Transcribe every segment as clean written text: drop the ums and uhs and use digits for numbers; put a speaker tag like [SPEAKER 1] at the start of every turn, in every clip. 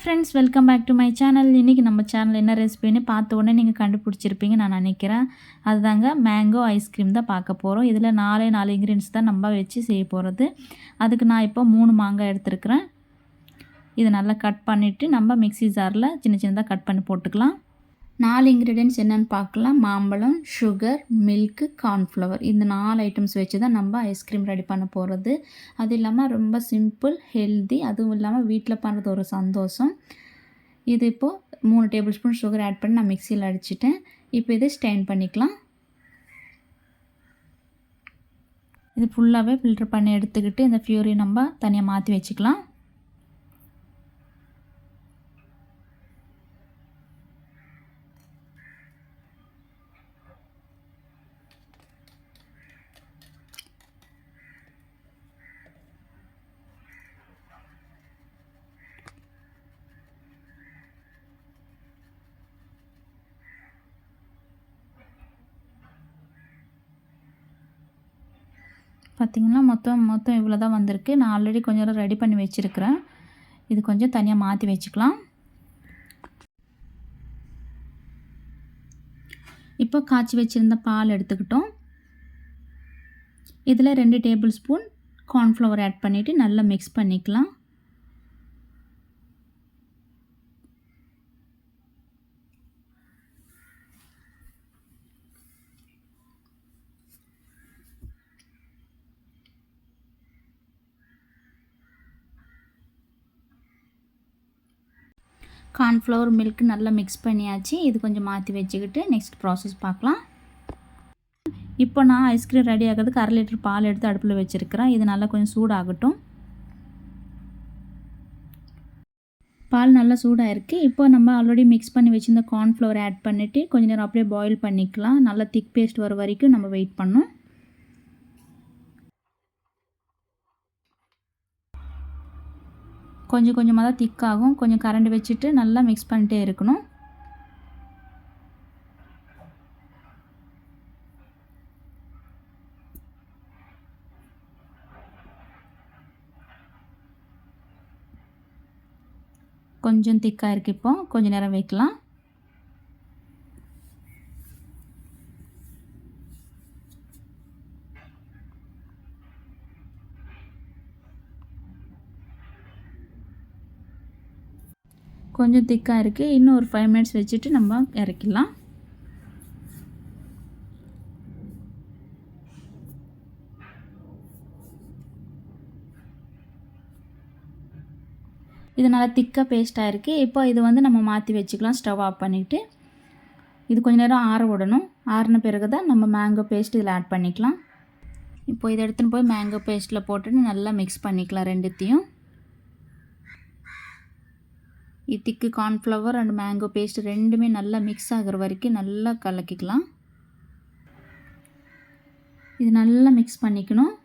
[SPEAKER 1] Friends, welcome back to my channel. இன்றைக்கி நம்ம channel என்ன ரெசிபின்னு பார்த்த உடனே நீங்கள் கண்டுபிடிச்சிருப்பீங்க நான் நினைக்கிறேன். அதுதாங்க மேங்கோ ஐஸ்கிரீம் தான் பார்க்க போகிறோம். இதில் 4 இன்க்ரீடியன்ஸ் தான் நம்ம வச்சு செய்ய போகிறது. அதுக்கு நான் இப்போ 3 மாங்காய் எடுத்துருக்கிறேன். இதை நல்லா கட் பண்ணிவிட்டு நம்ம மிக்ஸி ஜாரில் சின்ன சின்னதாக கட் பண்ணி போட்டுக்கலாம். 4 இன்க்ரீடியன்ட்ஸ் என்னென்னு பார்க்கலாம். மாம்பழம், சுகர், மில்க்கு, கார்ன்ஃப்ளவர். இந்த 4 ஐட்டம்ஸ் வச்சு தான் நம்ம ஐஸ்கிரீம் ரெடி பண்ண போகிறது. அது இல்லாமல் ரொம்ப சிம்பிள், ஹெல்தி, அதுவும் இல்லாமல் வீட்டில் பண்ணுறது ஒரு சந்தோஷம். இது இப்போது 3 டேபிள் ஸ்பூன் சுகர் ஆட் பண்ணி நான் மிக்சியில் அடிச்சிட்டேன். இப்போ இதை ஸ்ட்ரெயின் பண்ணிக்கலாம். இது ஃபுல்லாகவே ஃபில்டர் பண்ணி எடுத்துக்கிட்டு இந்த ஃபியூரி நம்ம தனியாக மாற்றி வச்சுக்கலாம். பார்த்திங்கன்னா மொத்தம் இவ்வளோ தான் வந்திருக்கு. நான் ஆல்ரெடி கொஞ்சம் ரெடி பண்ணி வச்சுருக்கிறேன். இது கொஞ்சம் தனியாக மாற்றி வச்சுக்கலாம். இப்போ காய்ச்சி வச்சுருந்த பால் எடுத்துக்கிட்டோம். இதில் 2 டேபிள் ஸ்பூன் கார்ன்ஃப்ளவர் ஆட் பண்ணிவிட்டு நல்லா மிக்ஸ் பண்ணிக்கலாம். கார்ன்ஃப்ளவர், மில்க் நல்லா மிக்ஸ் பண்ணியாச்சு. இது கொஞ்சம் மாற்றி வச்சுக்கிட்டு நெக்ஸ்ட் ப்ராசஸ் பார்க்கலாம். இப்போ நான் ஐஸ்கிரீம் ரெடி ஆகிறதுக்கு 1/2 லிட்டர் பால் எடுத்து அடுப்பில் வச்சுருக்கிறேன். இது நல்லா கொஞ்சம் சூடாகட்டும். பால் நல்லா சூடாகிருக்கு. இப்போ நம்ம ஆல்ரெடி மிக்ஸ் பண்ணி வச்சுருந்த கார்ன்ஃப்ளவர் ஆட் பண்ணிவிட்டு கொஞ்சம் நேரம் அப்படியே பாயில் பண்ணிக்கலாம். நல்லா திக் பேஸ்ட் வர வரைக்கும் நம்ம வெயிட் பண்ணணும். கொஞ்சம் கொஞ்சமாக தான் திக்காகும். கொஞ்சம் கரண்டி வச்சுட்டு நல்லா மிக்ஸ் பண்ணிட்டே இருக்கணும். கொஞ்சம் திக்காக இருக்குது. இப்போ கொஞ்சம் நேரம் வைக்கலாம். கொஞ்சம் திக்காக இருக்குது. இன்னும் ஒரு 5 மினிட்ஸ் வச்சுட்டு நம்ம இறக்கிடலாம். இது நல்லா திக்காக பேஸ்ட்டாக இருக்குது. இப்போ இது நம்ம மாற்றி வச்சுக்கலாம். ஸ்டவ் ஆஃப் பண்ணிவிட்டு இது கொஞ்சம் நேரம் ஆற விடணும். ஆறின பிறகு தான் நம்ம மேங்கோ பேஸ்ட் இதில் ஆட் பண்ணிக்கலாம். இப்போ இதை எடுத்துன்னு போய் மேங்கோ பேஸ்ட்டில் போட்டுட்டு நல்லா மிக்ஸ் பண்ணிக்கலாம். ரெண்டுத்தையும் திக்கு கார்ன்ஃப்ளவர் அண்ட் மேங்கோ பேஸ்ட் ரெண்டுமே நல்லா மிக்ஸ் ஆகிற வரைக்கும் நல்லா கலக்கிக்கலாம். இது நல்லா மிக்ஸ் பண்ணிக்கணும்.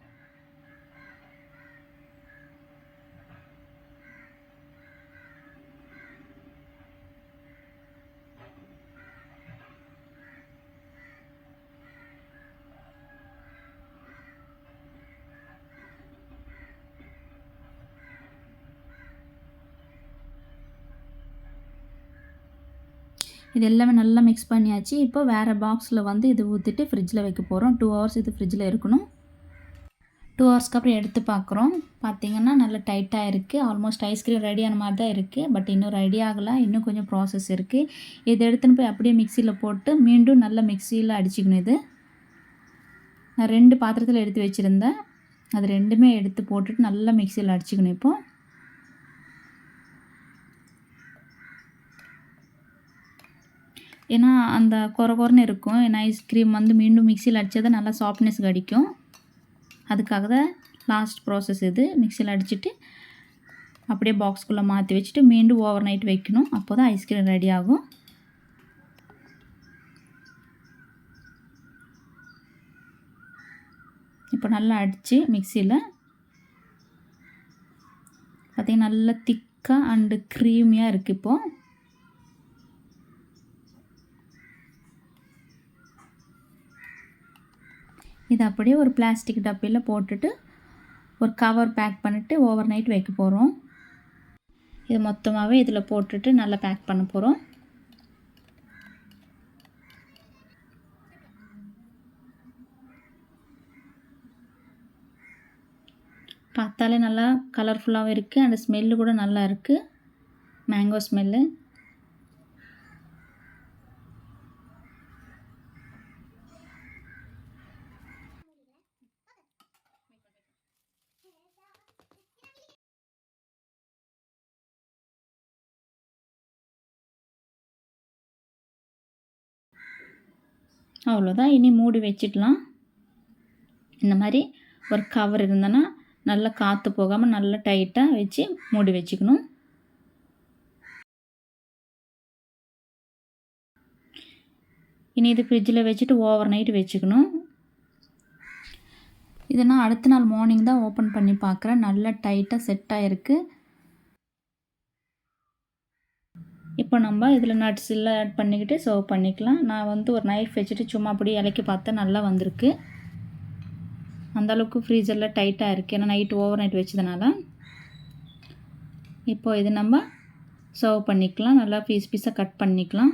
[SPEAKER 1] இது எல்லாமே நல்லா மிக்ஸ் பண்ணியாச்சு. இப்போ வேறு பாக்ஸில் இது ஊற்றிட்டு ஃப்ரிட்ஜில் வைக்க போகிறோம். 2 ஹவர்ஸ் இது ஃப்ரிட்ஜில் இருக்கணும். 2 ஹவர்ஸ்க்கு அப்புறம் எடுத்து பார்க்குறோம். பார்த்திங்கன்னா நல்லா டைட்டாக இருக்குது. ஆல்மோஸ்ட் ஐஸ்கிரீம் ரெடியான மாதிரி தான் இருக்குது. பட் இன்னும் ரெடி ஆகலை. இன்னும் கொஞ்சம் ப்ராசஸ் இருக்குது. இதை எடுத்துன்னு போய் அப்படியே மிக்சியில் போட்டு மீண்டும் நல்லா மிக்சியில் அடிச்சுக்கணும். இது நான் 2 பாத்திரத்தில் எடுத்து வச்சுருந்தேன். அது ரெண்டுமே எடுத்து போட்டுட்டு நல்லா மிக்சியில் அடிச்சுக்கணும். இப்போது ஏன்னா அந்த கொரன்னு இருக்கும். ஏன்னா ஐஸ்கிரீம் மீண்டும் மிக்சியில் அடித்தா தான் நல்லா சாஃப்ட்னஸ் கிடைக்கும். அதுக்காக தான் லாஸ்ட் ப்ராசஸ் இது. மிக்சியில் அடிச்சுட்டு அப்படியே பாக்ஸ்குள்ளே மாற்றி வச்சுட்டு மீண்டும் ஓவர் நைட் வைக்கணும். அப்போ தான் ஐஸ்கிரீம் ரெடி ஆகும். இப்போ நல்லா அடித்து மிக்சியில் பார்த்திங்கன்னா நல்லா திக்காக அண்டு க்ரீமியாக இருக்குது. இப்போது இது அப்படியே ஒரு பிளாஸ்டிக் டப்பியில் போட்டுட்டு ஒரு கவர் பேக் பண்ணிவிட்டு ஓவர் நைட் வைக்க போகிறோம். இது மொத்தமாகவே இதில் போட்டுட்டு நல்லா பேக் பண்ண போகிறோம். பார்த்தாலே நல்லா கலர்ஃபுல்லாகவும் இருக்குது. அந்த ஸ்மெல்லு கூட நல்லா இருக்குது, மேங்கோ ஸ்மெல்லு. அவ்வளோதான். இனி மூடி வச்சிடலாம். இந்த மாதிரி ஒரு கவர் இருந்தனா நல்லா காற்று போகாமல் நல்லா டைட்டாக வச்சு மூடி வச்சுக்கணும். இனி இது ஃப்ரிட்ஜில் வச்சுட்டு ஓவர் நைட் வச்சுக்கணும். இதை நான் அடுத்த நாள் மார்னிங் தான் ஓப்பன் பண்ணி பார்க்குறேன். நல்லா டைட்டாக செட் ஆகிருக்கு. இப்போ நம்ம இதில் நட்ஸ் எல்லாம் ஆட் பண்ணிக்கிட்டு சர்வ் பண்ணிக்கலாம். நான் ஒரு நைஃப் வச்சுட்டு சும்மா அப்படியே இலக்கி பார்த்தா நல்லா வந்திருக்கு. அந்தளவுக்கு ஃப்ரீசரில் டைட்டாக இருக்குது, ஏன்னா நைட்டு ஓவர் நைட் வச்சதுனால. இப்போது இது நம்ம சர்வ் பண்ணிக்கலாம். நல்லா பீஸாக கட் பண்ணிக்கலாம்.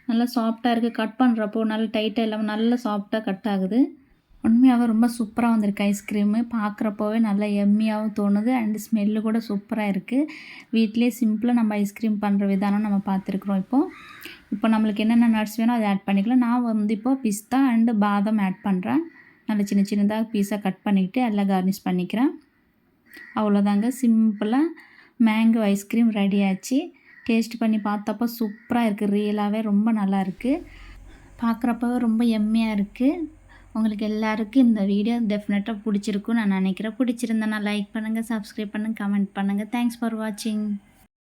[SPEAKER 1] நல்லா சாஃப்டாக இருக்குது. கட் பண்ணுறப்போ நல்லா டைட்டாக இல்லாமல் நல்லா சாஃப்டாக கட் ஆகுது. உண்மையாகவே ரொம்ப சூப்பராக வந்திருக்கு ஐஸ்கிரீமு. பார்க்குறப்போவே நல்லா எம்மியாகவும் தோணுது. அண்டு ஸ்மெல்லு கூட சூப்பராக இருக்குது. வீட்டிலே சிம்பிளாக நம்ம ஐஸ்கிரீம் பண்ணுற விதானம் நம்ம பார்த்துருக்குறோம். இப்போ நம்மளுக்கு என்னென்ன நட்ஸ் வேணும் அதை ஆட் பண்ணிக்கலாம். நான் இப்போது பிஸ்தா அண்டு பாதாம் ஆட் பண்ணுறேன். நல்லா சின்ன சின்னதாக பீஸாக கட் பண்ணிக்கிட்டு எல்லாம் கார்னிஷ் பண்ணிக்கிறேன். அவ்வளோதாங்க, சிம்பிளாக மேங்கோ ஐஸ்கிரீம் ரெடி ஆச்சு. டேஸ்ட் பண்ணி பார்த்தப்போ சூப்பராக இருக்குது. ரியலாகவே ரொம்ப நல்லா இருக்குது. பார்க்குறப்பவே ரொம்ப எம்மியாக இருக்குது. உங்களுக்கு எல்லாருக்கும் இந்த வீடியோ டெஃபினட்டாக பிடிச்சிருக்குன்னு நான் நினைக்கிறேன். பிடிச்சிருந்தேன்னா லைக் பண்ணுங்கள், சப்ஸ்கிரைப் பண்ணுங்கள், கமெண்ட் பண்ணுங்கள். தேங்க்ஸ் ஃபார் வாட்சிங்.